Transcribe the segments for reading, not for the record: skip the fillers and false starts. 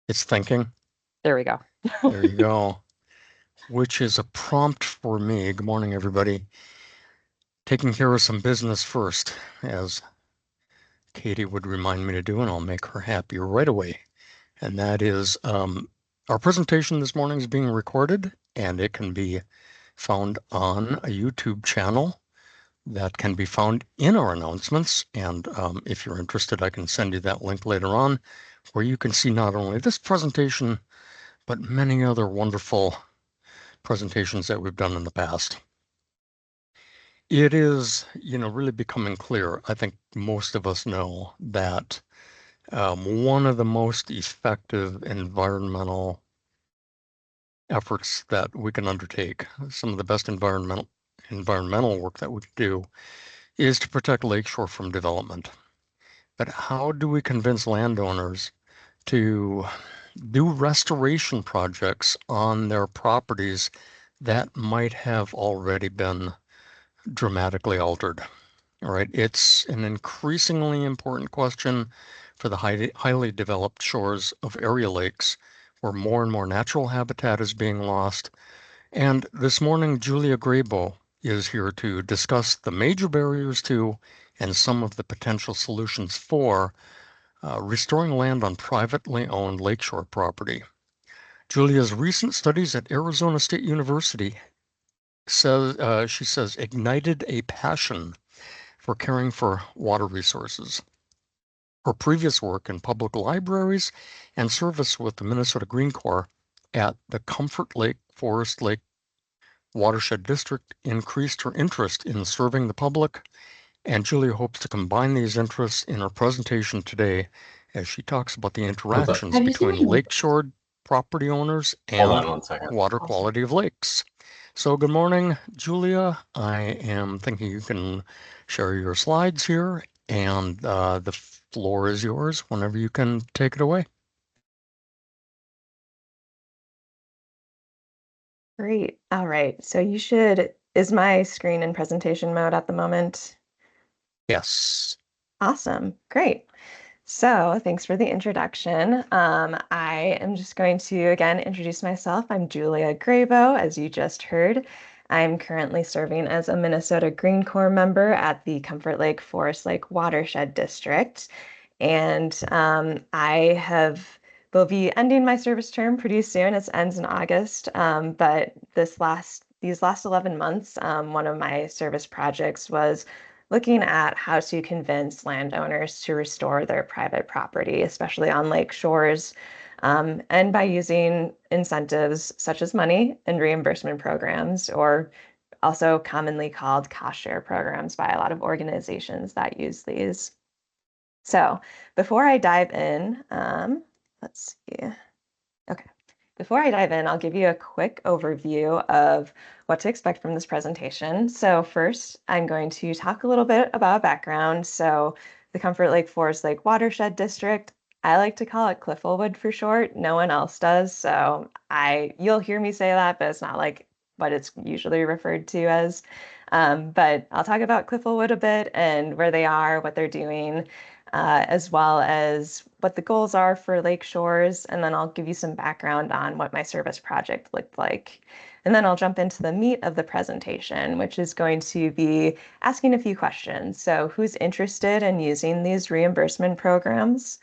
It's thinking. There we go. There you go. Which is a prompt for me. Good morning, everybody. Taking care of some business first, as Katie would remind me to do, and I'll make her happy right away. And that is our presentation this morning is being recorded, and it can be found on a YouTube channel that can be found in our announcements. And if you're interested, I can send you that link later on, where you can see not only this presentation, but many other wonderful presentations that we've done in the past. It is, really becoming clear. I think most of us know that one of the most effective environmental efforts that we can undertake, some of the best environmental work that we can do, is to protect lakeshore from development. But how do we convince landowners to do restoration projects on their properties that might have already been dramatically altered? All right, it's an increasingly important question for the highly developed shores of area lakes where more and more natural habitat is being lost. And this morning, Julia Grabow is here to discuss the major barriers to and some of the potential solutions for restoring land on privately owned lakeshore property. Julia's recent studies at Arizona State University she says, ignited a passion for caring for water resources. Her previous work in public libraries and service with the Minnesota GreenCorps at the Comfort Lake Forest Lake Watershed District increased her interest in serving the public, and Julia hopes to combine these interests in her presentation today as she talks about the Hold on. interactions Have you seen between my neighbor? lakeshore property owners Hold and on one second. water Awesome. quality of lakes. So good morning, Julia. I am thinking you can share your slides here, and the floor is yours whenever you can take it away. Great. All right. So is my screen in presentation mode at the moment? Yes. Awesome. Great. So thanks for the introduction. I am just going to again introduce myself. I'm Julia Grabow, as you just heard. I'm currently serving as a Minnesota Green Corps member at the Comfort Lake Forest Lake Watershed District. And will be ending my service term pretty soon. It ends in August. But these last 11 months, one of my service projects was looking at how to convince landowners to restore their private property, especially on lake shores, and by using incentives such as money and reimbursement programs, or also commonly called cost share programs by a lot of organizations that use these. So before I dive in, let's see. Okay. Before I dive in, I'll give you a quick overview of what to expect from this presentation. So first, I'm going to talk a little bit about background. So the Comfort Lake Forest Lake Watershed District, I like to call it Clifflewood for short. No one else does. So you'll hear me say that, but it's not like what it's usually referred to as. But I'll talk about Clifflewood a bit and where they are, what they're doing, as well as what the goals are for lake shores. And then I'll give you some background on what my service project looked like. And then I'll jump into the meat of the presentation, which is going to be asking a few questions. So who's interested in using these reimbursement programs?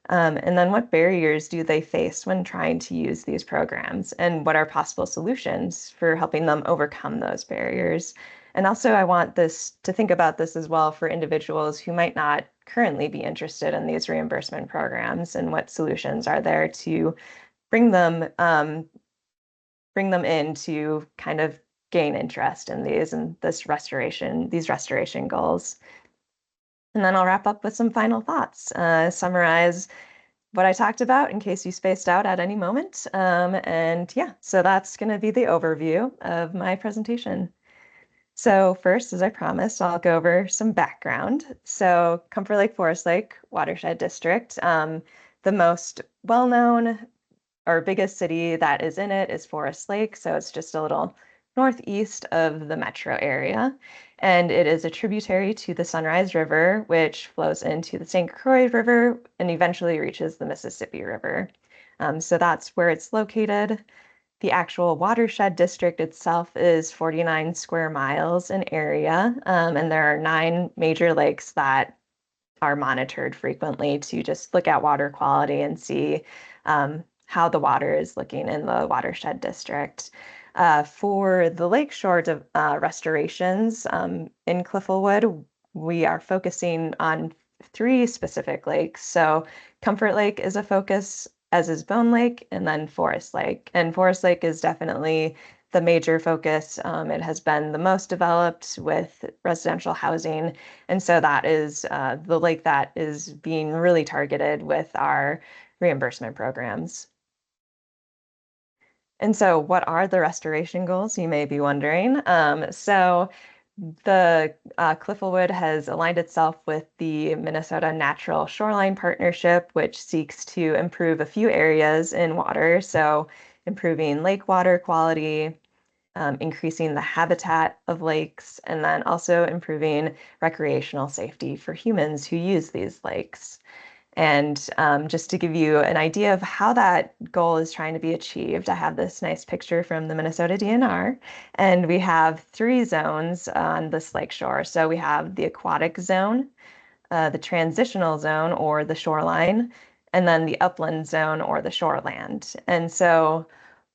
And then what barriers do they face when trying to use these programs? And what are possible solutions for helping them overcome those barriers? And also, I want this to think about this as well for individuals who might not currently be interested in these reimbursement programs and what solutions are there to bring them bring them in to kind of gain interest in these and these restoration goals. And then I'll wrap up with some final thoughts, summarize what I talked about in case you spaced out at any moment. And yeah, so that's going to be the overview of my presentation. So first, as I promised, I'll go over some background. So Comfort Lake Forest Lake Watershed District, the most well-known or biggest city that is in it is Forest Lake. So it's just a little northeast of the metro area. And it is a tributary to the Sunrise River, which flows into the St. Croix River and eventually reaches the Mississippi River. So that's where it's located. The actual watershed district itself is 49 square miles in area, and there are 9 major lakes that are monitored frequently to just look at water quality and see how the water is looking in the watershed district. For the lakeshore restorations in Clifflewood, we are focusing on 3 specific lakes. So Comfort Lake is a focus, as is Bone Lake, and then Forest Lake. And Forest Lake is definitely the major focus. It has been the most developed with residential housing. And so that is the lake that is being really targeted with our reimbursement programs. And so, what are the restoration goals, you may be wondering? So, the Clifflewood has aligned itself with the Minnesota Natural Shoreline Partnership, which seeks to improve a few areas in water. So, improving lake water quality, increasing the habitat of lakes, and then also improving recreational safety for humans who use these lakes. And just to give you an idea of how that goal is trying to be achieved, I have this nice picture from the Minnesota DNR, and we have 3 zones on this lakeshore. So we have the aquatic zone, the transitional zone or the shoreline, and then the upland zone or the shoreland. And so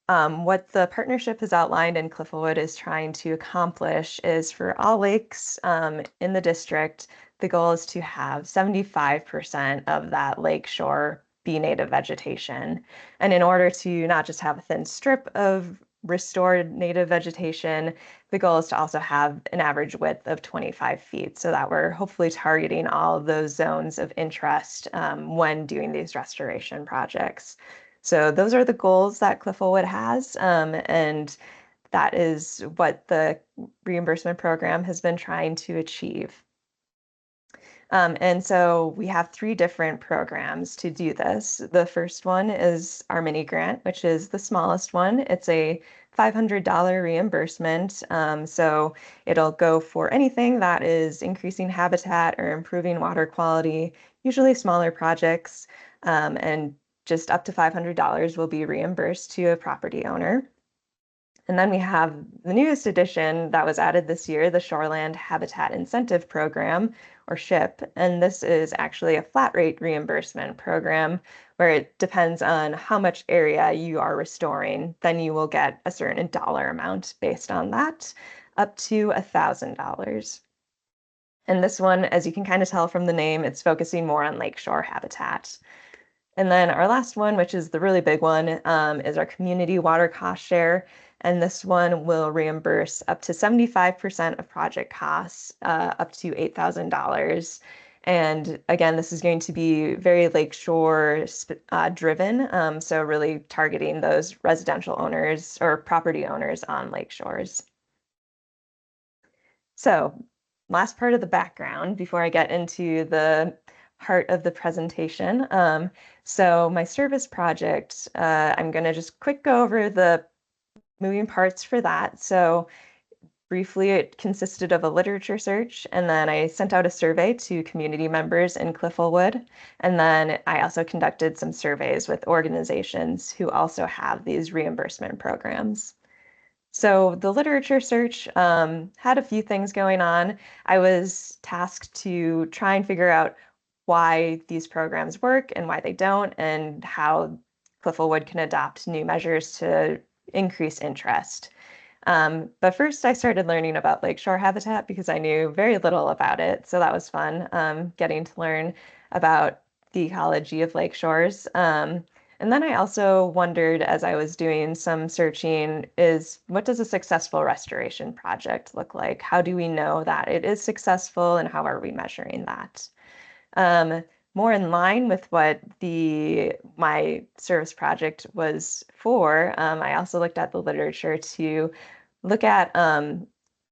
what the partnership has outlined in Clifflewood is trying to accomplish is for all lakes in the district, the goal is to have 75% of that lake shore be native vegetation. And in order to not just have a thin strip of restored native vegetation, the goal is to also have an average width of 25 feet so that we're hopefully targeting all of those zones of interest when doing these restoration projects. So those are the goals that Clifflewood has, and that is what the reimbursement program has been trying to achieve. And so we have 3 different programs to do this. The first one is our mini grant, which is the smallest one. It's a $500 reimbursement. So it'll go for anything that is increasing habitat or improving water quality, usually smaller projects, and just up to $500 will be reimbursed to a property owner. And then we have the newest addition that was added this year, the Shoreland Habitat Incentive Program, or SHIP. And this is actually a flat rate reimbursement program where it depends on how much area you are restoring. Then you will get a certain dollar amount based on that, up to $1,000. And this one, as you can kind of tell from the name, it's focusing more on lakeshore habitat. And then our last one, which is the really big one, is our community water cost share. And this one will reimburse up to 75% of project costs, up to $8,000. And again, this is going to be very lakeshore driven, so really targeting those residential owners or property owners on lake shores. So last part of the background before I get into the heart of the presentation. So my service project, I'm going to just quick go over the moving parts for that. So briefly, it consisted of a literature search, and then I sent out a survey to community members in Clifflewood. And then I also conducted some surveys with organizations who also have these reimbursement programs. So the literature search had a few things going on. I was tasked to try and figure out why these programs work and why they don't, and how Clifflewood can adopt new measures to increase interest. But first, I started learning about lakeshore habitat because I knew very little about it. So that was fun, getting to learn about the ecology of lakeshores. And then I also wondered, as I was doing some searching, is what does a successful restoration project look like? How do we know that it is successful, and how are we measuring that? More in line with what my service project was for, I also looked at the literature to look at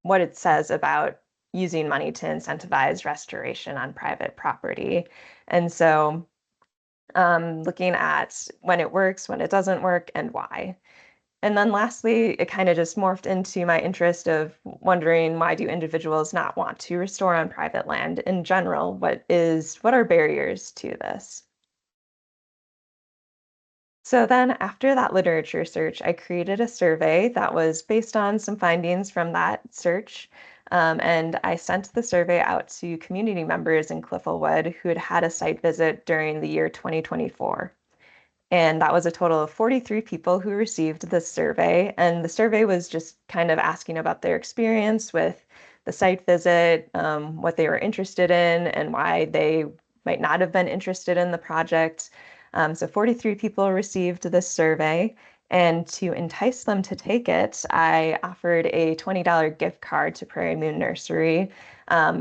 what it says about using money to incentivize restoration on private property. And so looking at when it works, when it doesn't work, and why. And then lastly, it kind of just morphed into my interest of wondering, why do individuals not want to restore on private land in general? What are barriers to this? So then after that literature search, I created a survey that was based on some findings from that search. And I sent the survey out to community members in Clifflewood who had had a site visit during the year 2024. And that was a total of 43 people who received this survey. And the survey was just kind of asking about their experience with the site visit, what they were interested in, and why they might not have been interested in the project. So 43 people received this survey. And to entice them to take it, I offered a $20 gift card to Prairie Moon Nursery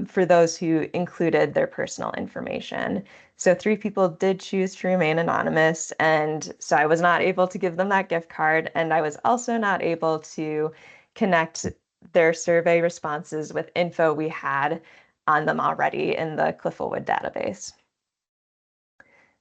for those who included their personal information. So 3 people did choose to remain anonymous, and so I was not able to give them that gift card, and I was also not able to connect their survey responses with info we had on them already in the Clifflewood database.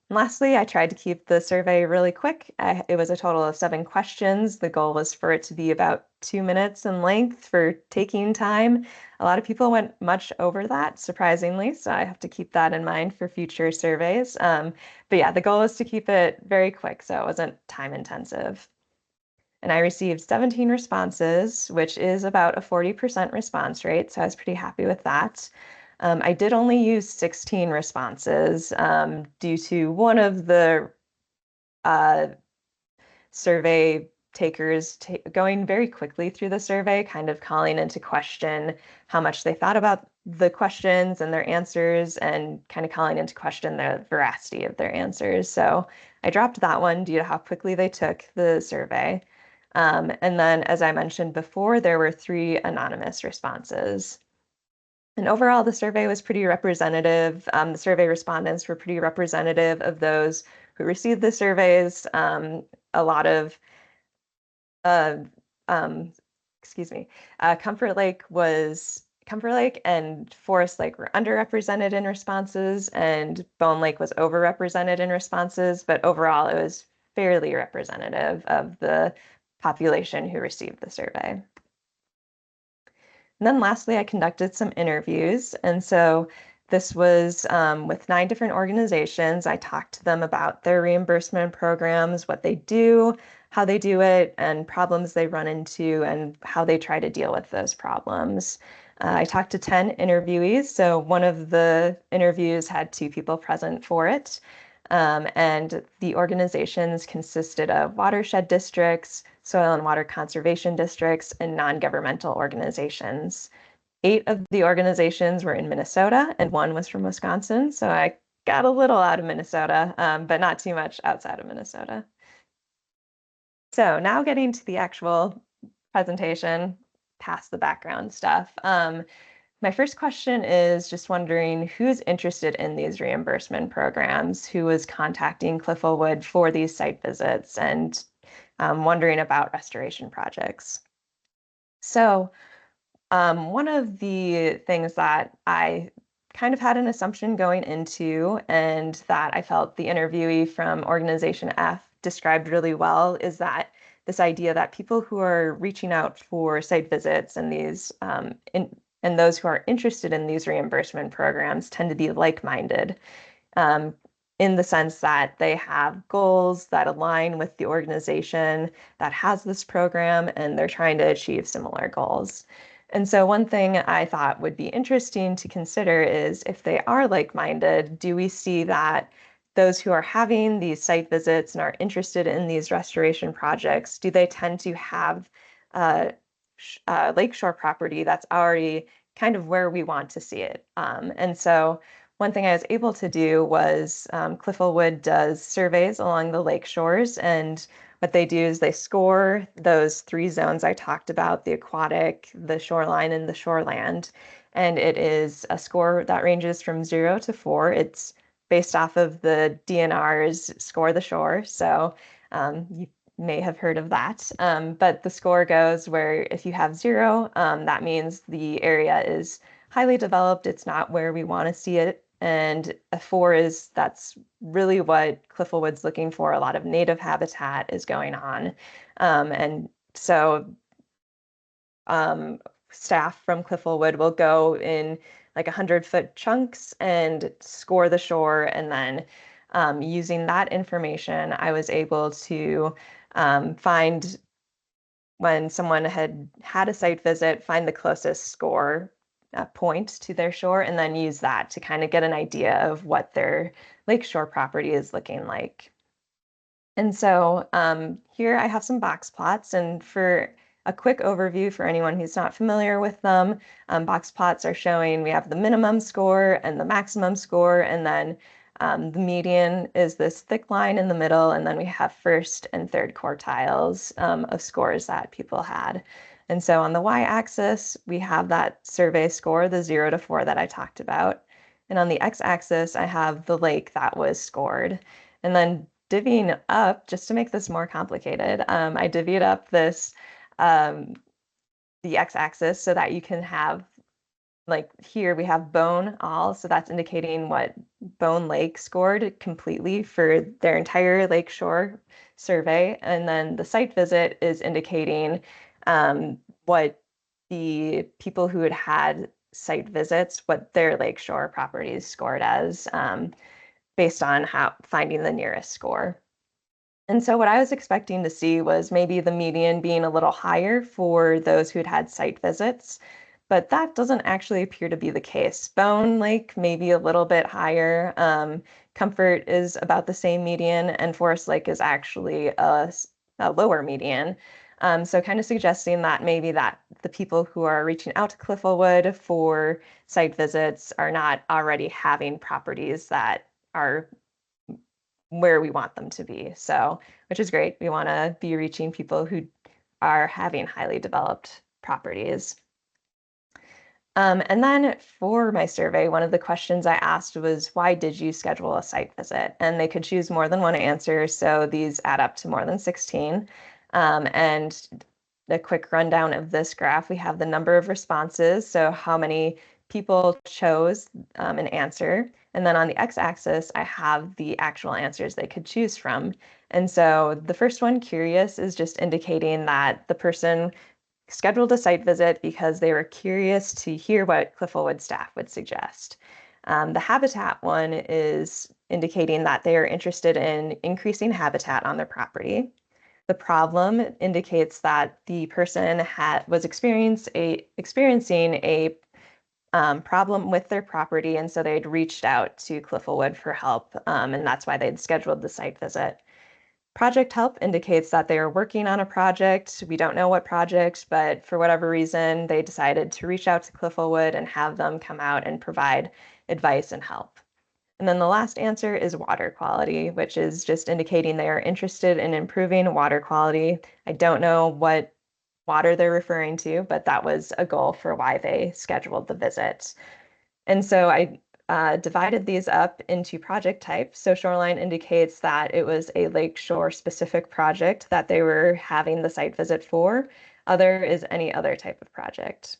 And lastly, I tried to keep the survey really quick. It was a total of 7 questions. The goal was for it to be about 2 minutes in length for taking time. A lot of people went much over that, surprisingly, so I have to keep that in mind for future surveys. But yeah, the goal is to keep it very quick, so it wasn't time intensive. And I received 17 responses, which is about a 40% response rate, so I was pretty happy with that. I did only use 16 responses due to one of the survey takers going very quickly through the survey, kind of calling into question how much they thought about the questions and their answers, and kind of calling into question the veracity of their answers. So I dropped that one due to how quickly they took the survey. And then, as I mentioned before, there were 3 anonymous responses. And overall, the survey was pretty representative. The survey respondents were pretty representative of those who received the surveys. A lot of, uh, um, excuse me, Comfort Lake and Forest Lake were underrepresented in responses, and Bone Lake was overrepresented in responses. But overall, it was fairly representative of the population who received the survey. And then lastly, I conducted some interviews. And so this was with 9 different organizations. I talked to them about their reimbursement programs, what they do, how they do it, and problems they run into, and how they try to deal with those problems. I talked to 10 interviewees. So one of the interviews had 2 people present for it. And the organizations consisted of watershed districts, soil and water conservation districts, and non-governmental organizations. 8 of the organizations were in Minnesota, and 1 was from Wisconsin. So I got a little out of Minnesota, but not too much outside of Minnesota. So now getting to the actual presentation, past the background stuff. My first question is just wondering who's interested in these reimbursement programs, who was contacting Clifflewood for these site visits, and wondering about restoration projects. So one of the things that I kind of had an assumption going into, and that I felt the interviewee from Organization F described really well, is that this idea that people who are reaching out for site visits and these and those who are interested in these reimbursement programs tend to be like-minded, in the sense that they have goals that align with the organization that has this program, and they're trying to achieve similar goals. And so one thing I thought would be interesting to consider is, if they are like-minded, do we see that those who are having these site visits and are interested in these restoration projects, do they tend to have lakeshore property that's already kind of where we want to see it? And so one thing I was able to do was Clifflewood does surveys along the lake shores, and what they do is they score those 3 zones I talked about: the aquatic, the shoreline, and the shoreland. And it is a score that ranges from 0 to 4. It's based off of the DNR's Score the Shore. So you may have heard of that. But the score goes where if you have 0, that means the area is highly developed. It's not where we want to see it. And a 4 is, that's really what Clifflewood's looking for. A lot of native habitat is going on. And so staff from Clifflewood will go in like 100-foot chunks and score the shore, and then Using that information, I was able to find when someone had had a site visit, find the closest score point to their shore, and then use that to kind of get an idea of what their lakeshore property is looking like. And so here I have some box plots, and for a quick overview for anyone who's not familiar with them, box plots are showing we have the minimum score and the maximum score, and then the median is this thick line in the middle, and then we have first and third quartiles of scores that people had. And so on the y-axis, we have that survey score, the 0 to 4 that I talked about. And on the x-axis, I have the lake that was scored. And then divvying up, just to make this more complicated, I divvied up this, the x-axis so that you can have, like here we have Bone all, so that's indicating what Bone Lake scored completely for their entire lakeshore survey. And then the site visit is indicating what the people who had had site visits, what their lakeshore properties scored as based on how finding the nearest score. And so what I was expecting to see was maybe the median being a little higher for those who'd had site visits, but that doesn't actually appear to be the case. Bone Lake maybe a little bit higher. Comfort is about the same median, and Forest Lake is actually a lower median. So kind of suggesting that maybe that the people who are reaching out to Clifflewood for site visits are not already having properties that are where we want them to be. So, which is great. We want to be reaching people who are having highly developed properties. And then for my survey, one of the questions I asked was, why did you schedule a site visit? And they could choose more than one answer. So these add up to more than 16. And a quick rundown of this graph, we have the number of responses. So how many people chose an answer. And then on the x-axis, I have the actual answers they could choose from. And so the first one, curious, is just indicating that the person scheduled a site visit because they were curious to hear what Clifflewood staff would suggest. The habitat one is indicating that they are interested in increasing habitat on their property. The problem indicates that the person was experiencing a problem with their property, and so they'd reached out to Clifflewood for help, and that's why they'd scheduled the site visit. Project help indicates that they are working on a project. We don't know what project, but for whatever reason, they decided to reach out to Clifflewood and have them come out and provide advice and help. And then the last answer is water quality, which is just indicating they are interested in improving water quality. I don't know what water they're referring to, but that was a goal for why they scheduled the visit. And so I divided these up into project types. So shoreline indicates that it was a lakeshore specific project that they were having the site visit for. Other is any other type of project.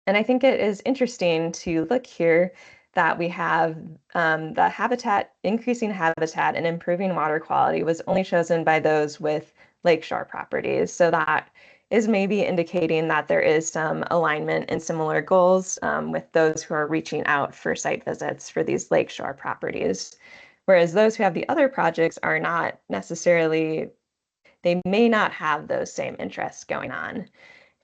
And I think it is interesting to look here that we have the habitat, increasing habitat and improving water quality was only chosen by those with lakeshore properties. So that is maybe indicating that there is some alignment and similar goals with those who are reaching out for site visits for these lakeshore properties. Whereas those who have the other projects are not necessarily, they may not have those same interests going on.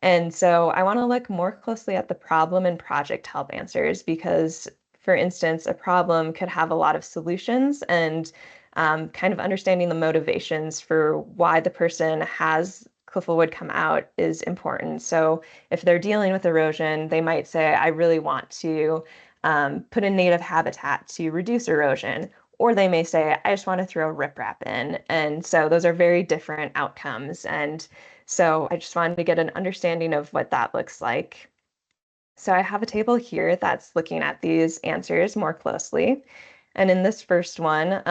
And so I want to look more closely at the problem and project help answers because, for instance, a problem could have a lot of solutions, and kind of understanding the motivations for why the person has Clifflewood come out is important. So if they're dealing with erosion, they might say, I really want to put in native habitat to reduce erosion. Or they may say, I just want to throw riprap in. And so those are very different outcomes. And so I just wanted to get an understanding of what that looks like. So I have a table here that's looking at these answers more closely. And in this first one,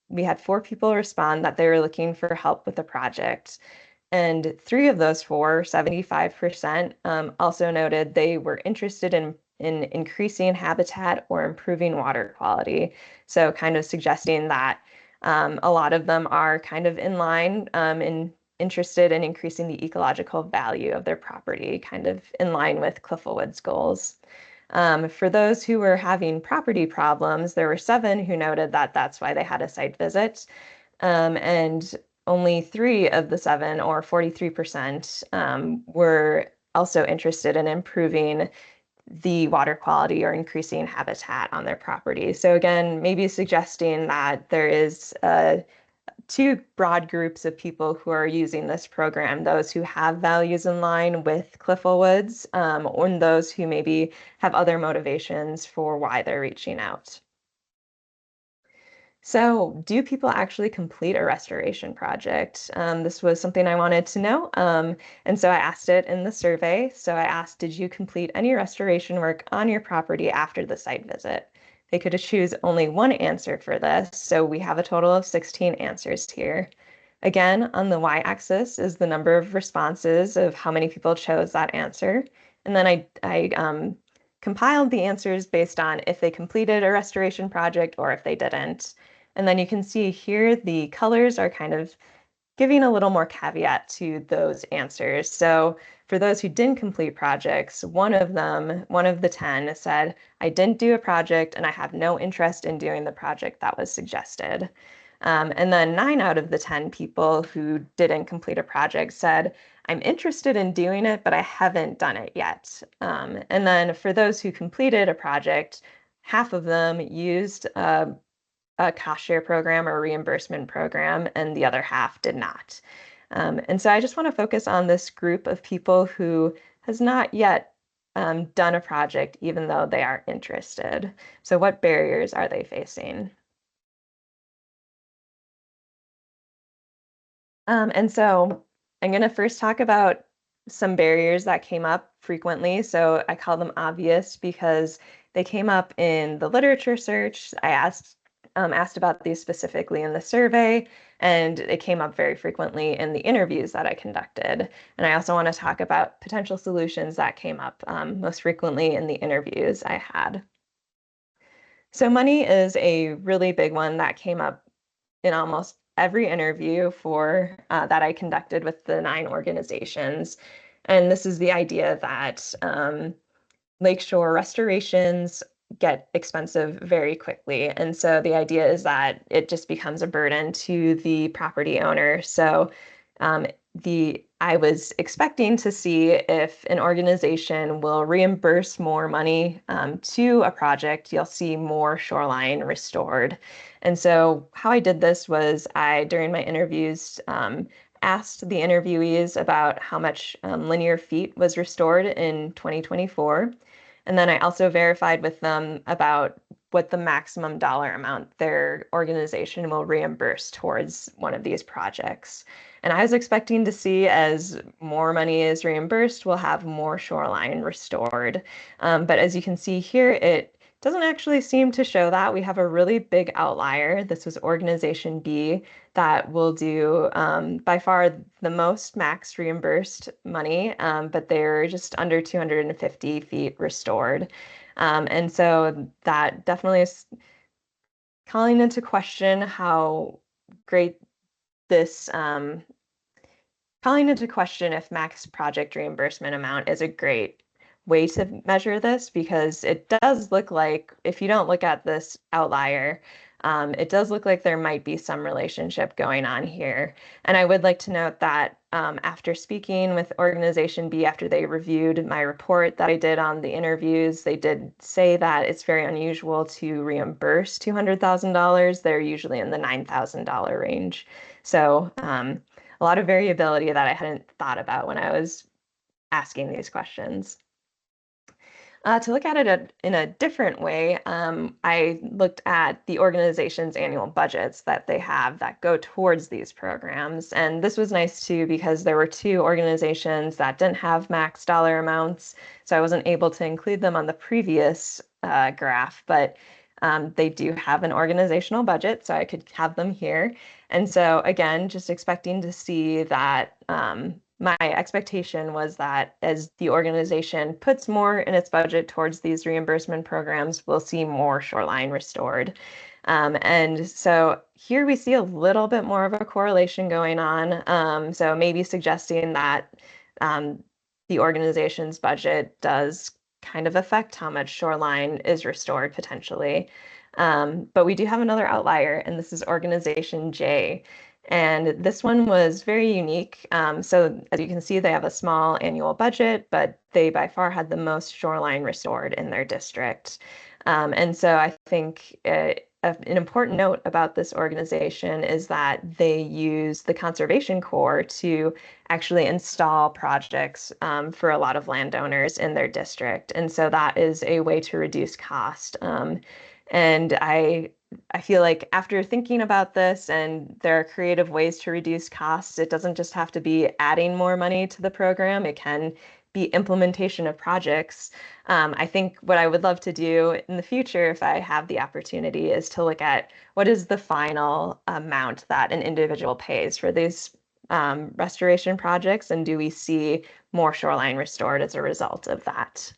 we had 4 people respond that they were looking for help with the project. And 3 of those 4, 75%, also noted they were interested in increasing habitat or improving water quality. So kind of suggesting that a lot of them are kind of in line in interested in increasing the ecological value of their property, kind of in line with Clifflewood's goals. For those who were having property problems, there were 7 who noted that that's why they had a site visit. And only 3 of the 7, or 43%, were also interested in improving the water quality or increasing habitat on their property. So again, maybe suggesting that there is 2 broad groups of people who are using this program, those who have values in line with Cliffle Woods, and those who maybe have other motivations for why they're reaching out. So, do people actually complete a restoration project? This was something I wanted to know. And so I asked it in the survey. So I asked, did you complete any restoration work on your property after the site visit? They could choose only one answer for this. So we have a total of 16 answers here. Again, on the y-axis is the number of responses of how many people chose that answer. And then I compiled the answers based on if they completed a restoration project or if they didn't. And then you can see here the colors are kind of giving a little more caveat to those answers. So for those who didn't complete projects, one of the 10 said, I didn't do a project and I have no interest in doing the project that was suggested. And then 9 out of the 10 people who didn't complete a project said, I'm interested in doing it, but I haven't done it yet. And then for those who completed a project, half of them used a cost share program or reimbursement program, and the other half did not. And so I just want to focus on this group of people who has not yet done a project, even though they are interested. So what barriers are they facing? And so I'm going to first talk about some barriers that came up frequently. So I call them obvious because they came up in the literature search. I asked about these specifically in the survey, and it came up very frequently in the interviews that I conducted. And I also want to talk about potential solutions that came up most frequently in the interviews I had. So money is a really big one that came up in almost every interview for that I conducted with the 9 organizations. And this is the idea that lakeshore restorations get expensive very quickly. And so the idea is that it just becomes a burden to the property owner. So um, I was expecting to see if an organization will reimburse more money to a project, you'll see more shoreline restored. And so how I did this was during my interviews, asked the interviewees about how much linear feet was restored in 2024. And then I also verified with them about what the maximum dollar amount their organization will reimburse towards one of these projects. And I was expecting to see as more money is reimbursed, we'll have more shoreline restored. But as you can see here, it doesn't actually seem to show that. We have a really big outlier. This was Organization B that will do by far the most max reimbursed money, but they're just under 250 feet restored. And so that definitely is calling into question how great this calling into question if max project reimbursement amount is a great way to measure this, because it does look like, if you don't look at this outlier, it does look like there might be some relationship going on here. And I would like to note that after speaking with Organization B, after they reviewed my report that I did on the interviews, they did say that it's very unusual to reimburse $200,000. They're usually in the $9,000 range. So a lot of variability that I hadn't thought about when I was asking these questions. To look at it in a different way, I looked at the organization's annual budgets that they have that go towards these programs. And this was nice too, because there were 2 organizations that didn't have max dollar amounts. So I wasn't able to include them on the previous graph, but they do have an organizational budget, so I could have them here. And so again, just expecting to see that my expectation was that as the organization puts more in its budget towards these reimbursement programs, we'll see more shoreline restored. And so here we see a little bit more of a correlation going on. So maybe suggesting that the organization's budget does kind of affect how much shoreline is restored potentially. But we do have another outlier, and this is Organization J. And this one was very unique. So as you can see, they have a small annual budget, but they by far had the most shoreline restored in their district. And so I think an important note about this organization is that they use the Conservation Corps to actually install projects for a lot of landowners in their district. And so that is a way to reduce cost. And I feel like after thinking about this, and there are creative ways to reduce costs, it doesn't just have to be adding more money to the program, it can be implementation of projects. I think what I would love to do in the future, if I have the opportunity, is to look at what is the final amount that an individual pays for these restoration projects, and do we see more shoreline restored as a result of that?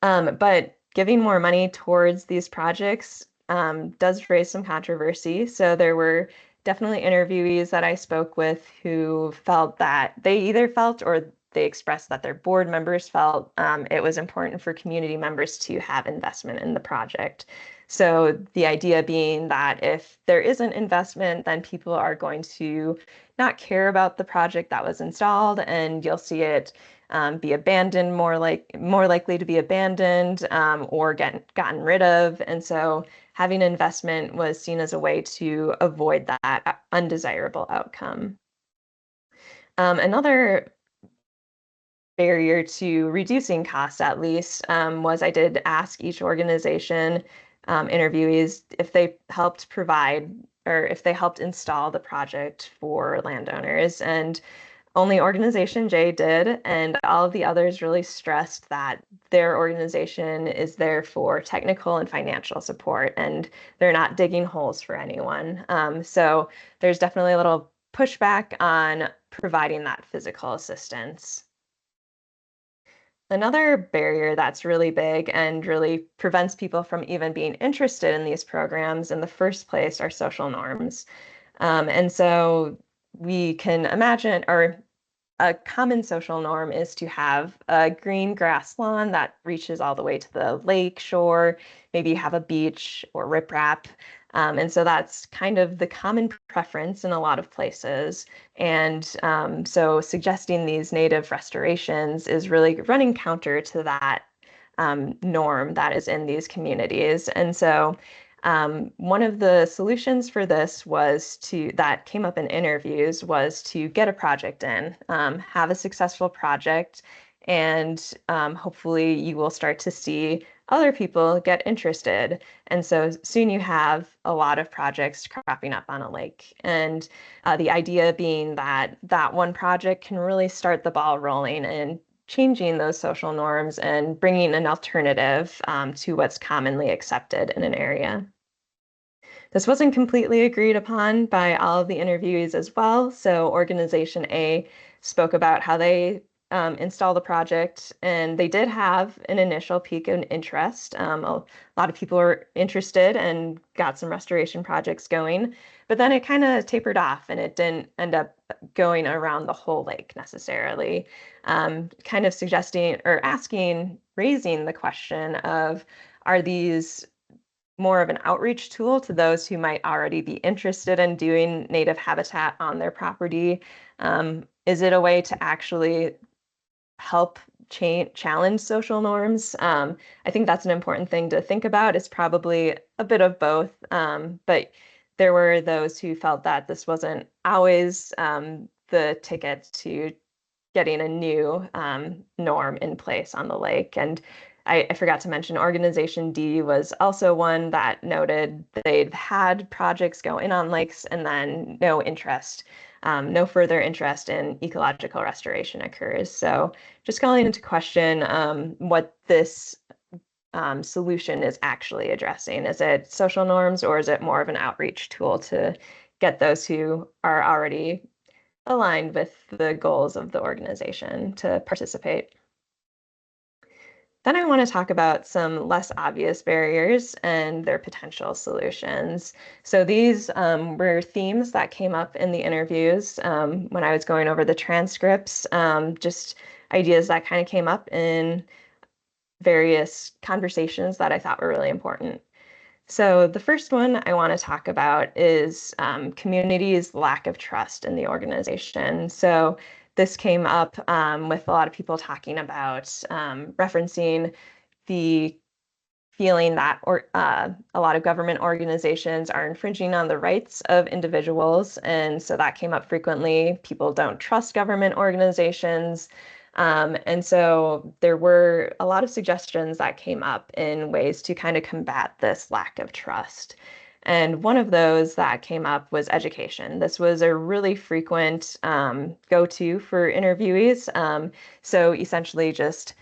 But giving more money towards these projects does raise some controversy. So there were definitely interviewees that I spoke with who felt that they either felt or they expressed that their board members felt it was important for community members to have investment in the project. So the idea being that if there isn't investment, then people are going to not care about the project that was installed, and you'll see it be abandoned, more likely to be abandoned or gotten rid of. And so having investment was seen as a way to avoid that undesirable outcome. Another barrier to reducing costs, at least, was I did ask each organization interviewees if they helped provide or if they helped install the project for landowners. And only Organization J did, and all of the others really stressed that their organization is there for technical and financial support, and they're not digging holes for anyone. So there's definitely a little pushback on providing that physical assistance. Another barrier that's really big and really prevents people from even being interested in these programs in the first place are social norms. And so we can imagine, or a common social norm is to have a green grass lawn that reaches all the way to the lake shore. Maybe you have a beach or riprap. And so that's kind of the common preference in a lot of places. And so suggesting these native restorations is really running counter to that norm that is in these communities. And so one of the solutions for this that came up in interviews was to get a project in, have a successful project, and hopefully you will start to see other people get interested. And so soon you have a lot of projects cropping up on a lake. And the idea being that that one project can really start the ball rolling and changing those social norms and bringing an alternative to what's commonly accepted in an area. This wasn't completely agreed upon by all of the interviewees as well. So Organization A spoke about how they install the project, and they did have an initial peak in interest. A lot of people were interested and got some restoration projects going, but then it kind of tapered off and it didn't end up going around the whole lake necessarily. Kind of suggesting or raising the question of, are these more of an outreach tool to those who might already be interested in doing native habitat on their property? Is it a way to actually help challenge social norms? I think that's an important thing to think about. It's probably a bit of both, but there were those who felt that this wasn't always the ticket to getting a new norm in place on the lake. And I forgot to mention Organization D was also one that noted they'd had projects go in on lakes and then no further interest in ecological restoration occurs. So just calling into question what this solution is actually addressing. Is it social norms, or is it more of an outreach tool to get those who are already aligned with the goals of the organization to participate? Then I want to talk about some less obvious barriers and their potential solutions. So these were themes that came up in the interviews when I was going over the transcripts, just ideas that kind of came up in various conversations that I thought were really important. So the first one I want to talk about is community's lack of trust in the organization. So this came up with a lot of people talking about referencing the feeling that a lot of government organizations are infringing on the rights of individuals. And so that came up frequently. People don't trust government organizations. And so there were a lot of suggestions that came up in ways to kind of combat this lack of trust. And one of those that came up was education. This was a really frequent go-to for interviewees. So essentially just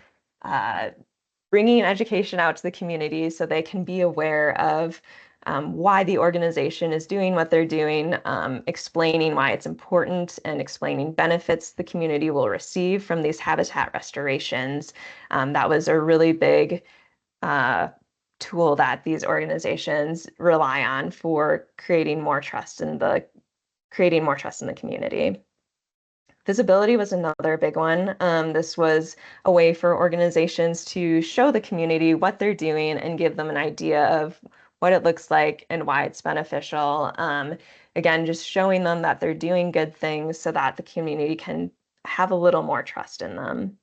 bringing education out to the community so they can be aware of why the organization is doing what they're doing, explaining why it's important, and explaining benefits the community will receive from these habitat restorations. That was a really big tool that these organizations rely on for creating more trust in the community. Visibility was another big one. This was a way for organizations to show the community what they're doing and give them an idea of what it looks like and why it's beneficial. Again, just showing them that they're doing good things so that the community can have a little more trust in them.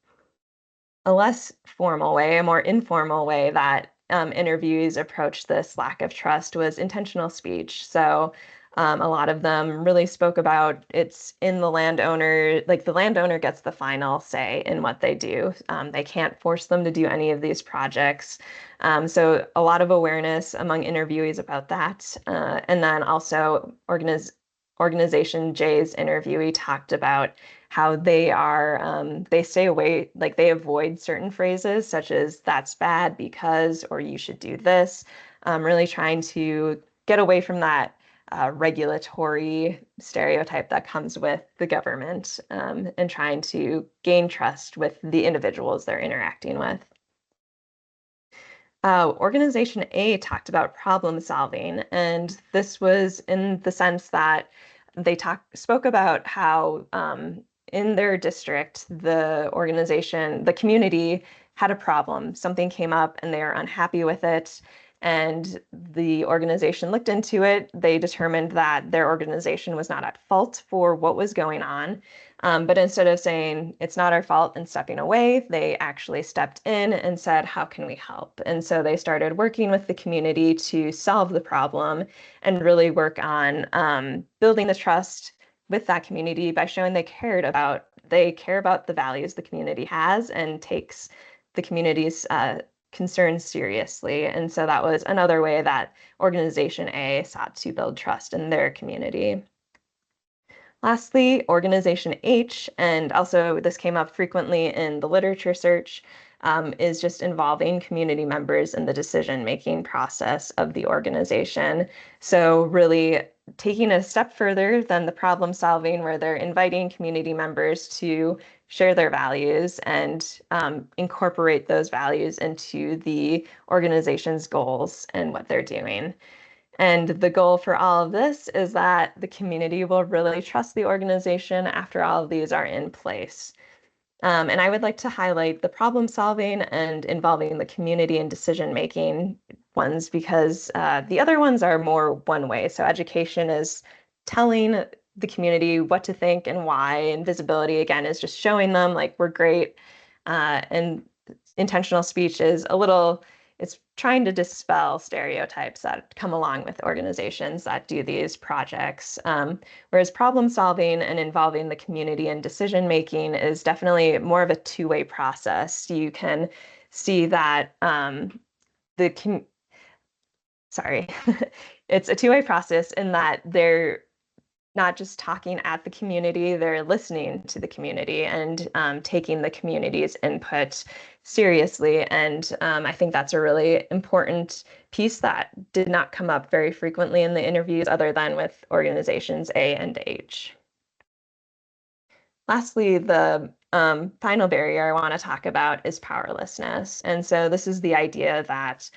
A less formal way, a more informal way that interviews approached this lack of trust was intentional speech. So a lot of them really spoke about it's in the landowner, like the landowner gets the final say in what they do. They can't force them to do any of these projects. So a lot of awareness among interviewees about that. And then also Organization J's interviewee talked about how they stay away, like they avoid certain phrases such as that's bad because, or you should do this, really trying to get away from that regulatory stereotype that comes with the government and trying to gain trust with the individuals they're interacting with. Organization A talked about problem solving, and this was in the sense that they spoke about how in their district, the community had a problem. Something came up and they are unhappy with it. And the organization looked into it. They determined that their organization was not at fault for what was going on. But instead of saying it's not our fault and stepping away, they actually stepped in and said, how can we help? And so they started working with the community to solve the problem and really work on building the trust with that community by showing they care about the values the community has and takes the community's concerns seriously. And so that was another way that Organization A sought to build trust in their community. Lastly, Organization H, and also this came up frequently in the literature search, is just involving community members in the decision-making process of the organization. So really taking a step further than the problem solving where they're inviting community members to share their values and incorporate those values into the organization's goals and what they're doing. And the goal for all of this is that the community will really trust the organization after all of these are in place. And I would like to highlight the problem solving and involving the community in decision making ones because the other ones are more one way. So education is telling the community what to think and why, and visibility again is just showing them like we're great. And intentional speech is it's trying to dispel stereotypes that come along with organizations that do these projects. Whereas problem solving and involving the community in decision making is definitely more of a two-way process. You can see that it's a two-way process in that they're not just talking at the community, they're listening to the community and taking the community's input seriously. And I think that's a really important piece that did not come up very frequently in the interviews other than with organizations A and H. Lastly, the final barrier I want to talk about is powerlessness. And so this is the idea that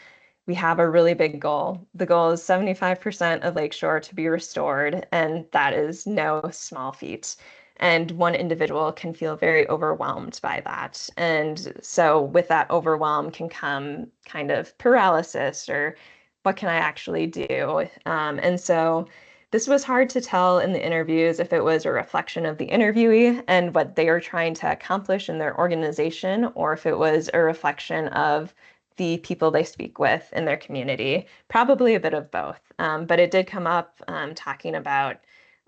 we have a really big goal. The goal is 75% of lakeshore to be restored, and that is no small feat. And one individual can feel very overwhelmed by that. And so with that overwhelm can come kind of paralysis or what can I actually do? And so this was hard to tell in the interviews if it was a reflection of the interviewee and what they were trying to accomplish in their organization, or if it was a reflection of the people they speak with in their community. Probably a bit of both. But it did come up talking about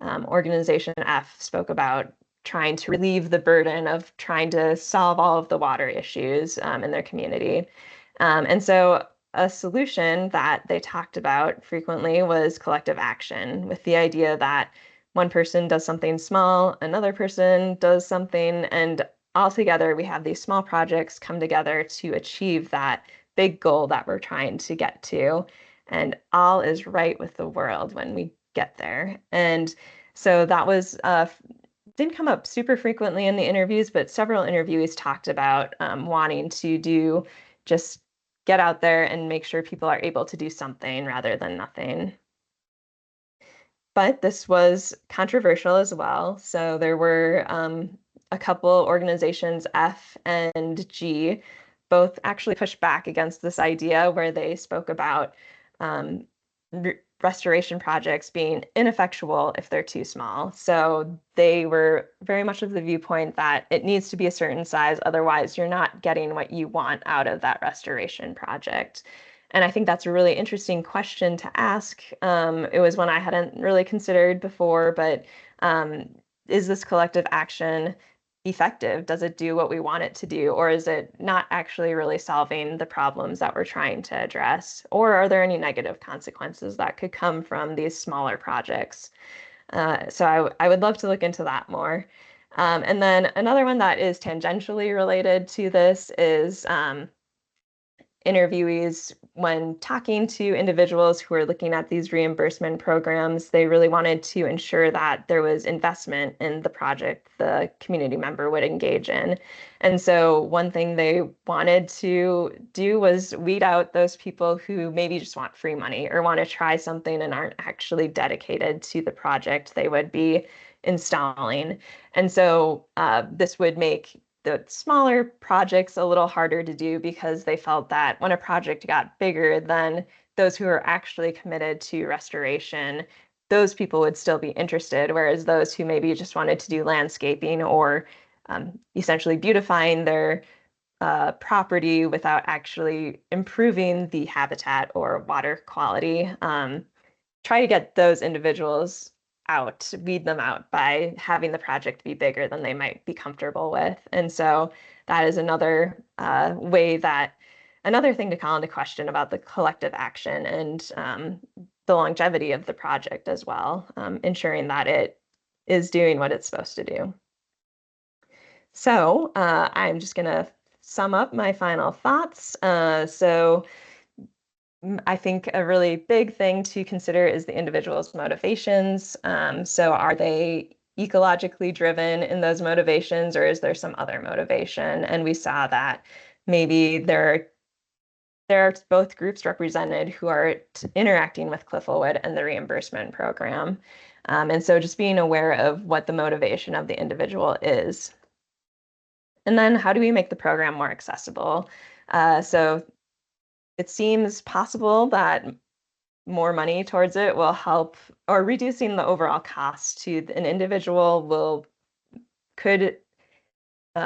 Organization F spoke about trying to relieve the burden of trying to solve all of the water issues in their community. And so a solution that they talked about frequently was collective action, with the idea that one person does something small, another person does something, and all together we have these small projects come together to achieve that big goal that we're trying to get to. And all is right with the world when we get there. And so that was didn't come up super frequently in the interviews, but several interviewees talked about wanting to do just get out there and make sure people are able to do something rather than nothing. But this was controversial as well. So there were a couple organizations, F and G, both actually pushed back against this idea where they spoke about restoration projects being ineffectual if they're too small. So they were very much of the viewpoint that it needs to be a certain size, otherwise you're not getting what you want out of that restoration project. And I think that's a really interesting question to ask. It was one I hadn't really considered before, but is this collective action effective? Does it do what we want it to do? Or is it not actually really solving the problems that we're trying to address? Or are there any negative consequences that could come from these smaller projects? So I would love to look into that more. And then another one that is tangentially related to this is interviewees, when talking to individuals who are looking at these reimbursement programs, they really wanted to ensure that there was investment in the project the community member would engage in. And so one thing they wanted to do was weed out those people who maybe just want free money or want to try something and aren't actually dedicated to the project they would be installing. And so this would make the smaller projects a little harder to do because they felt that when a project got bigger, then those who are actually committed to restoration, those people would still be interested, whereas those who maybe just wanted to do landscaping or essentially beautifying their property without actually improving the habitat or water quality, try to get those individuals out, weed them out by having the project be bigger than they might be comfortable with. And so that is another way that, another thing to call into question about the collective action and the longevity of the project as well, ensuring that it is doing what it's supposed to do. So I'm just going to sum up my final thoughts. I think a really big thing to consider is the individual's motivations. So are they ecologically driven in those motivations, or is there some other motivation? And we saw that maybe there are both groups represented who are interacting with Clifflewood and the reimbursement program. And so just being aware of what the motivation of the individual is. And then how do we make the program more accessible? So it seems possible that more money towards it will help, or reducing the overall cost to an individual could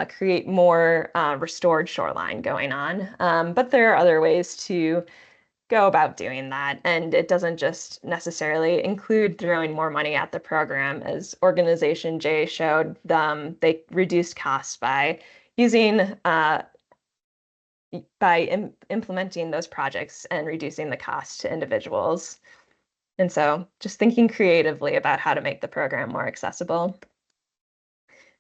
create more restored shoreline going on. But there are other ways to go about doing that. And it doesn't just necessarily include throwing more money at the program. As Organization J showed, they reduced costs by using implementing those projects and reducing the cost to individuals. And so just thinking creatively about how to make the program more accessible.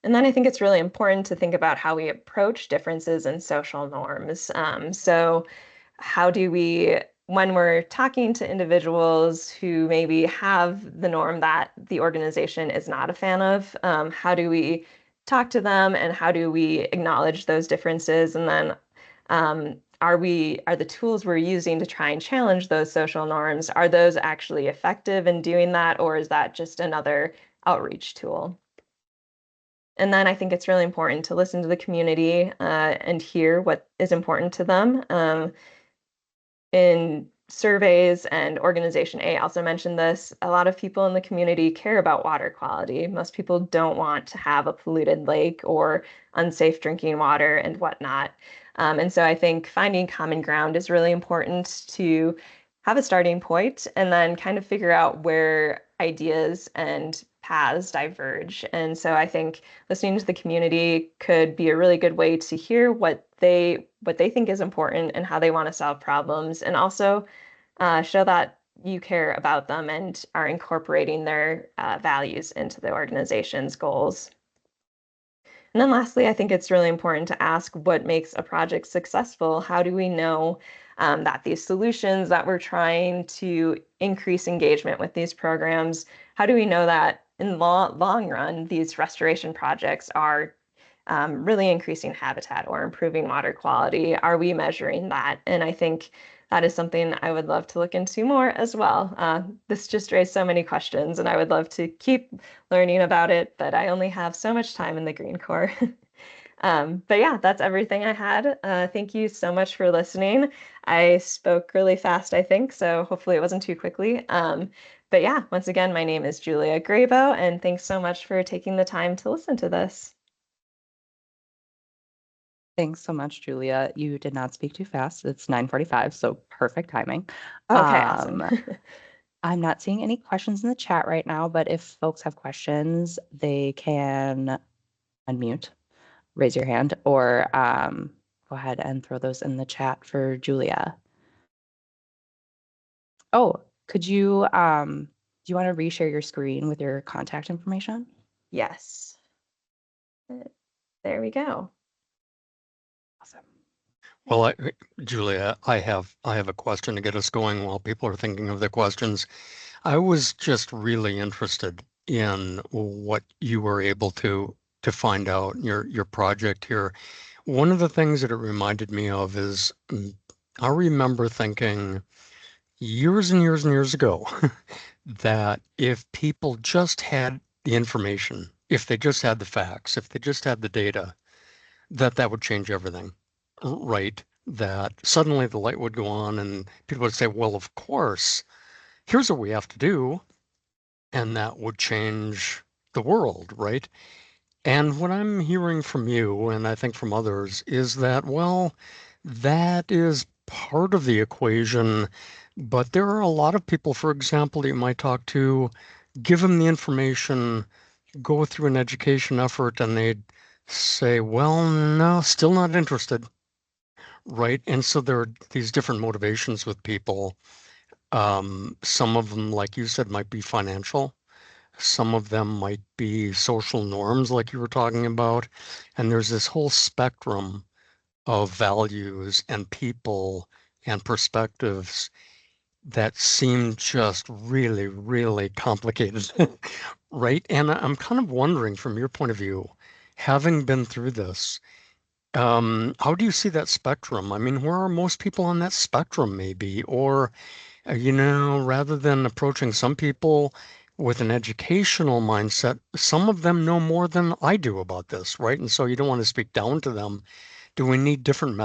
And then I think it's really important to think about how we approach differences in social norms. So how do we, when we're talking to individuals who maybe have the norm that the organization is not a fan of, how do we talk to them, and how do we acknowledge those differences? And then are the tools we're using to try and challenge those social norms, are those actually effective in doing that, or is that just another outreach tool? And then I think it's really important to listen to the community and hear what is important to them. In surveys, and Organization A also mentioned this, a lot of people in the community care about water quality. Most people don't want to have a polluted lake or unsafe drinking water and whatnot. And so I think finding common ground is really important to have a starting point and then kind of figure out where ideas and paths diverge. And so I think listening to the community could be a really good way to hear what they think is important and how they want to solve problems, and also show that you care about them and are incorporating their values into the organization's goals. And then lastly, I think it's really important to ask what makes a project successful. How do we know that these solutions that we're trying to increase engagement with these programs, how do we know that in the long run, these restoration projects are really increasing habitat or improving water quality? Are we measuring that? And I think that is something I would love to look into more as well. This just raised so many questions, and I would love to keep learning about it, but I only have so much time in the GreenCorps. But yeah, that's everything I had. Thank you so much for listening. I spoke really fast, I think, so hopefully it wasn't too quickly. But yeah, once again, my name is Julia Grabow, and thanks so much for taking the time to listen to this. Thanks so much, Julia. You did not speak too fast. It's 9:45, so perfect timing. Okay, awesome. I'm not seeing any questions in the chat right now, but if folks have questions, they can unmute, raise your hand, or go ahead and throw those in the chat for Julia. Oh, could you, do you want to reshare your screen with your contact information? Yes. There we go. Awesome. Well, Julia, I have a question to get us going while people are thinking of their questions. I was just really interested in what you were able to find out in your project here. One of the things that it reminded me of is I remember thinking years and years and years ago that if people just had the information, if they just had the facts, if they just had the data, that would change everything, right? That suddenly the light would go on and people would say, well, of course, here's what we have to do. And that would change the world, right? And what I'm hearing from you, and I think from others, is that, well, that is part of the equation, but there are a lot of people, for example, that you might talk to, give them the information, go through an education effort, and they'd say, well, no, still not interested, right? And so there are these different motivations with people. Some of them, like you said, might be financial. Some of them might be social norms, like you were talking about. And there's this whole spectrum of values and people and perspectives that seem just really, really complicated, right? And I'm kind of wondering from your point of view, having been through this, how do you see that spectrum? I mean, where are most people on that spectrum, maybe? Or rather than approaching some people with an educational mindset, some of them know more than I do about this, right? And so you don't want to speak down to them. Do we need different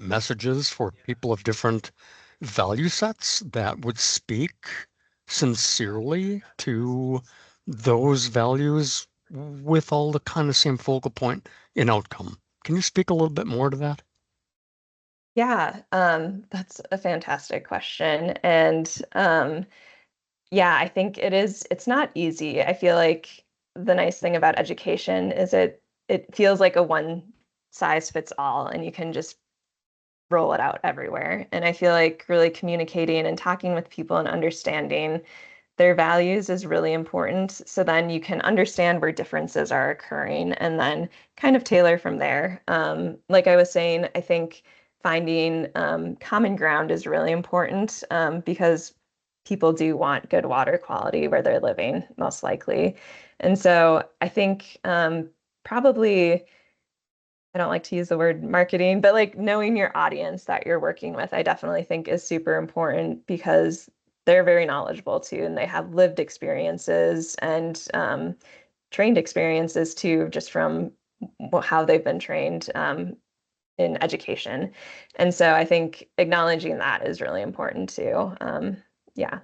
messages for people of different value sets that would speak sincerely to those values with all the kind of same focal point in outcome? Can you speak a little bit more to that? Yeah, that's a fantastic question. And yeah, I think it's not easy. I feel like the nice thing about education is it feels like a one size fits all, and you can just roll it out everywhere. And I feel like really communicating and talking with people and understanding their values is really important. So then you can understand where differences are occurring and then kind of tailor from there. Like I was saying, I think finding common ground is really important because people do want good water quality where they're living, most likely. And so I think probably, I don't like to use the word marketing, but like knowing your audience that you're working with, I definitely think is super important because they're very knowledgeable too, and they have lived experiences and trained experiences too, just from how they've been trained in education. And so I think acknowledging that is really important too. Yeah.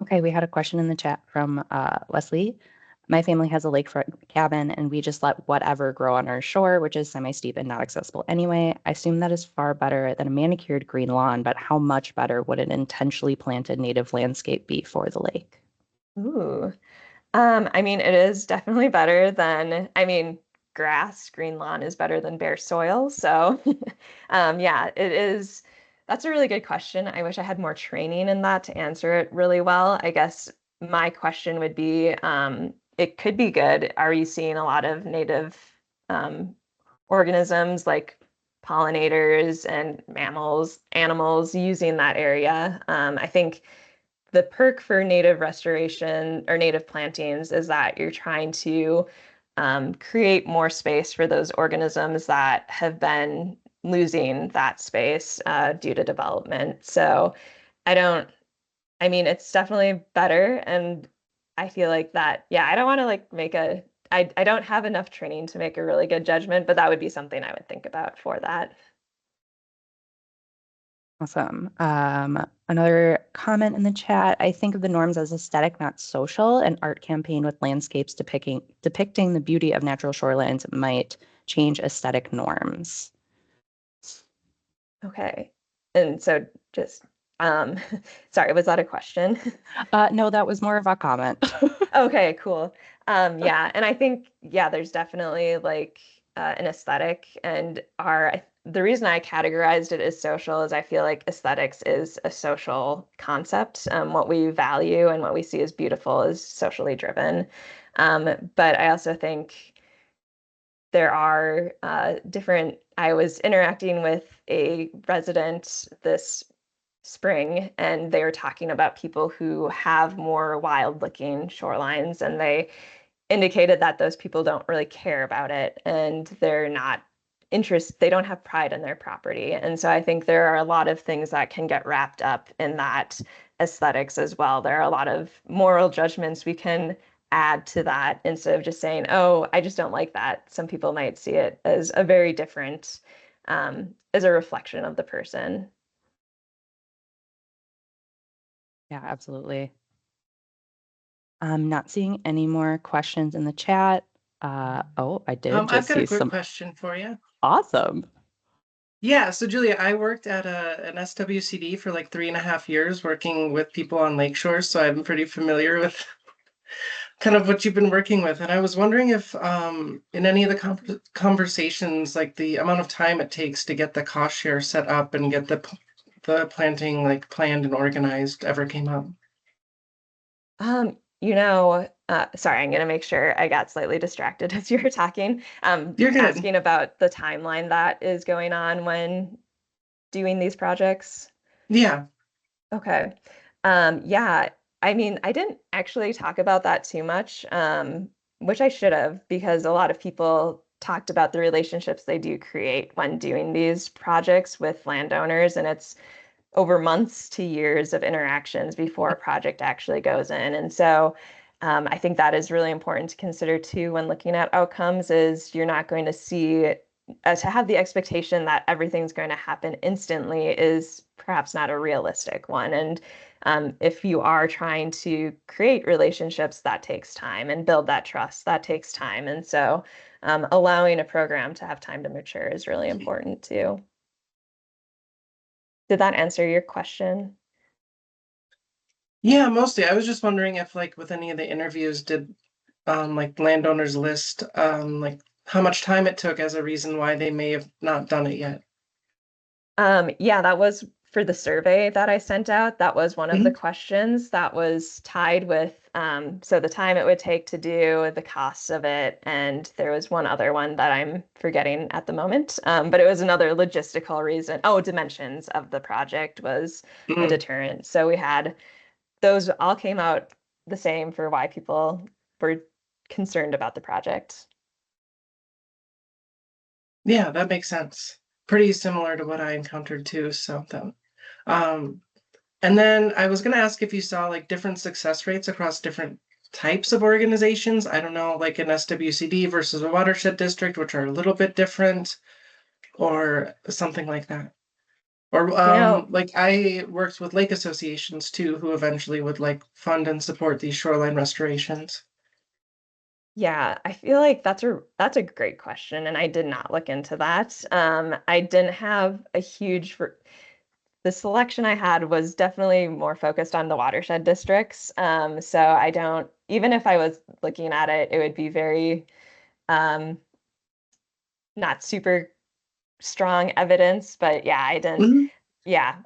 Okay, we had a question in the chat from Leslie. My family has a lakefront cabin and we just let whatever grow on our shore, which is semi-steep and not accessible anyway. I assume that is far better than a manicured green lawn, but how much better would an intentionally planted native landscape be for the lake? Ooh. I mean, it is definitely better than, I mean, grass, green lawn is better than bare soil. So, yeah, it is. That's a really good question. I wish I had more training in that to answer it really well. I guess my question would be, it could be good. Are you seeing a lot of native um, organisms like pollinators and animals using that area? I think the perk for native restoration or native plantings is that you're trying to create more space for those organisms that have been losing that space due to development. So I don't, I mean, it's definitely better. And I feel like that, yeah, I don't want to like I don't have enough training to make a really good judgment, but that would be something I would think about for that. Awesome. Another comment in the chat. I think of the norms as aesthetic, not social. An art campaign with landscapes depicting the beauty of natural shorelines might change aesthetic norms. Okay. And so just, um, sorry, was that a question? No, that was more of a comment. Okay, cool. Yeah, and I think yeah, there's definitely like an aesthetic, and the reason I categorized it as social is I feel like aesthetics is a social concept. What we value and what we see as beautiful is socially driven. But I also think there are different. I was interacting with a resident this spring, and they were talking about people who have more wild looking shorelines, and they indicated that those people don't really care about it and they're not they don't have pride in their property. And so I think there are a lot of things that can get wrapped up in that aesthetics as well. There are a lot of moral judgments we can add to that instead of just saying, oh, I just don't like that. Some people might see it as a very different, as a reflection of the person. Yeah, absolutely. I'm not seeing any more questions in the chat. Oh, I did I've just got a see quick some. question for you. Awesome. Yeah, so Julia, I worked at an SWCD for like 3.5 years working with people on lakeshore, so I'm pretty familiar with kind of what you've been working with. And I was wondering if in any of the conversations, like the amount of time it takes to get the cost share set up and get the planting like planned and organized ever came up. Sorry, I'm gonna make sure I got slightly distracted as you were talking. You're good. Asking about the timeline that is going on when doing these projects. Yeah. Okay. Yeah, I mean, I didn't actually talk about that too much, which I should have, because a lot of people talked about the relationships they do create when doing these projects with landowners, and it's over months to years of interactions before a project actually goes in. And so I think that is really important to consider too when looking at outcomes is you're not going to see to have the expectation that everything's going to happen instantly is perhaps not a realistic one. And if you are trying to create relationships, that takes time and build that trust, that takes time. And so allowing a program to have time to mature is really important too. Did that answer your question? Yeah, mostly. I was just wondering if like with any of the interviews did like landowners list like how much time it took as a reason why they may have not done it yet. Yeah, that was for the survey that I sent out. That was one of the Mhm. questions that was tied with so the time it would take to do, the costs of it, and there was one other one that I'm forgetting at the moment. But it was another logistical reason. Oh, dimensions of the project was a Mhm. deterrent. So we had those all came out the same for why people were concerned about the project. Yeah, that makes sense. Pretty similar to what I encountered too. So that, and then I was going to ask if you saw like different success rates across different types of organizations. I don't know, like an SWCD versus a watershed district, which are a little bit different, or something like that. Or like I worked with lake associations too, who eventually would like fund and support these shoreline restorations. Yeah, I feel like that's a great question, and I did not look into that. I didn't have a huge the selection I had was definitely more focused on the watershed districts. So I don't, even if I was looking at it, it would be very not super strong evidence. But yeah, I didn't. Yeah,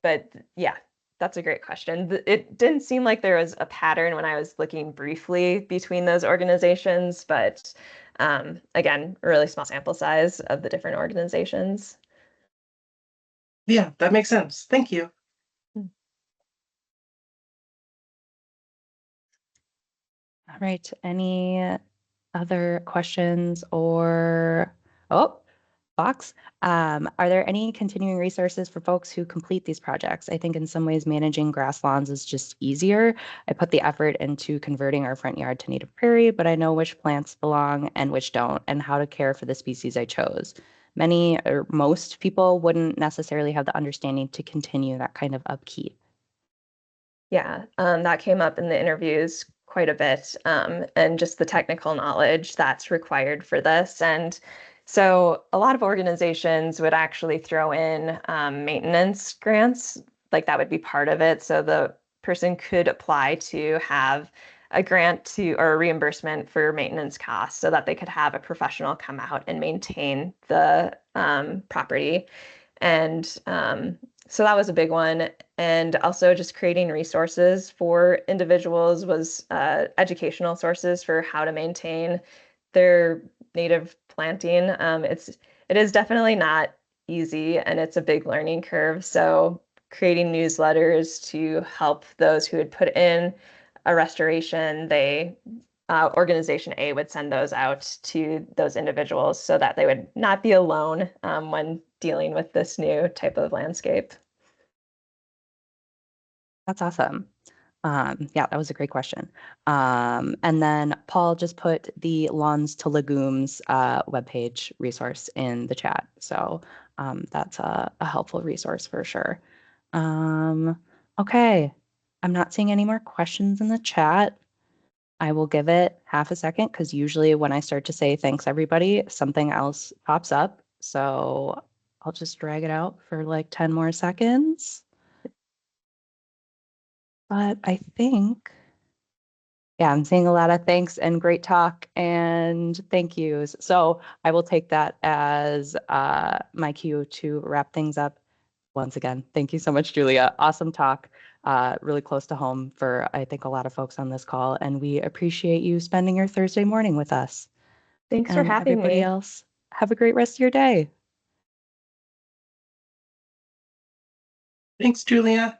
but yeah, that's a great question. It didn't seem like there was a pattern when I was looking briefly between those organizations, but again, a really small sample size of the different organizations. Yeah, that makes sense. Thank you. All right. Any other questions or, oh, Fox, are there any continuing resources for folks who complete these projects? I think in some ways managing grass lawns is just easier. I put the effort into converting our front yard to native prairie, but I know which plants belong and which don't, and how to care for the species I chose. Many or most people wouldn't necessarily have the understanding to continue that kind of upkeep. Yeah, that came up in the interviews quite a bit, and just the technical knowledge that's required for this. And so a lot of organizations would actually throw in maintenance grants, like that would be part of it. So the person could apply to have a grant to or a reimbursement for maintenance costs so that they could have a professional come out and maintain the property. And so that was a big one. And also just creating resources for individuals was educational sources for how to maintain their native planting. It is definitely not easy and it's a big learning curve. So creating newsletters to help those who had put in a restoration, Organization A would send those out to those individuals so that they would not be alone when dealing with this new type of landscape. That's awesome. Yeah, that was a great question. And then Paul just put the Lawns to Legumes webpage resource in the chat. So that's a helpful resource for sure. Okay, I'm not seeing any more questions in the chat. I will give it half a second because usually when I start to say thanks everybody, something else pops up. So I'll just drag it out for like 10 more seconds. But I think, yeah, I'm seeing a lot of thanks and great talk and thank yous. So I will take that as my cue to wrap things up. Once again, thank you so much, Julia. Awesome talk. Really close to home for, I think, a lot of folks on this call. And we appreciate you spending your Thursday morning with us. Thanks for having everybody me. else, have a great rest of your day. Thanks, Julia.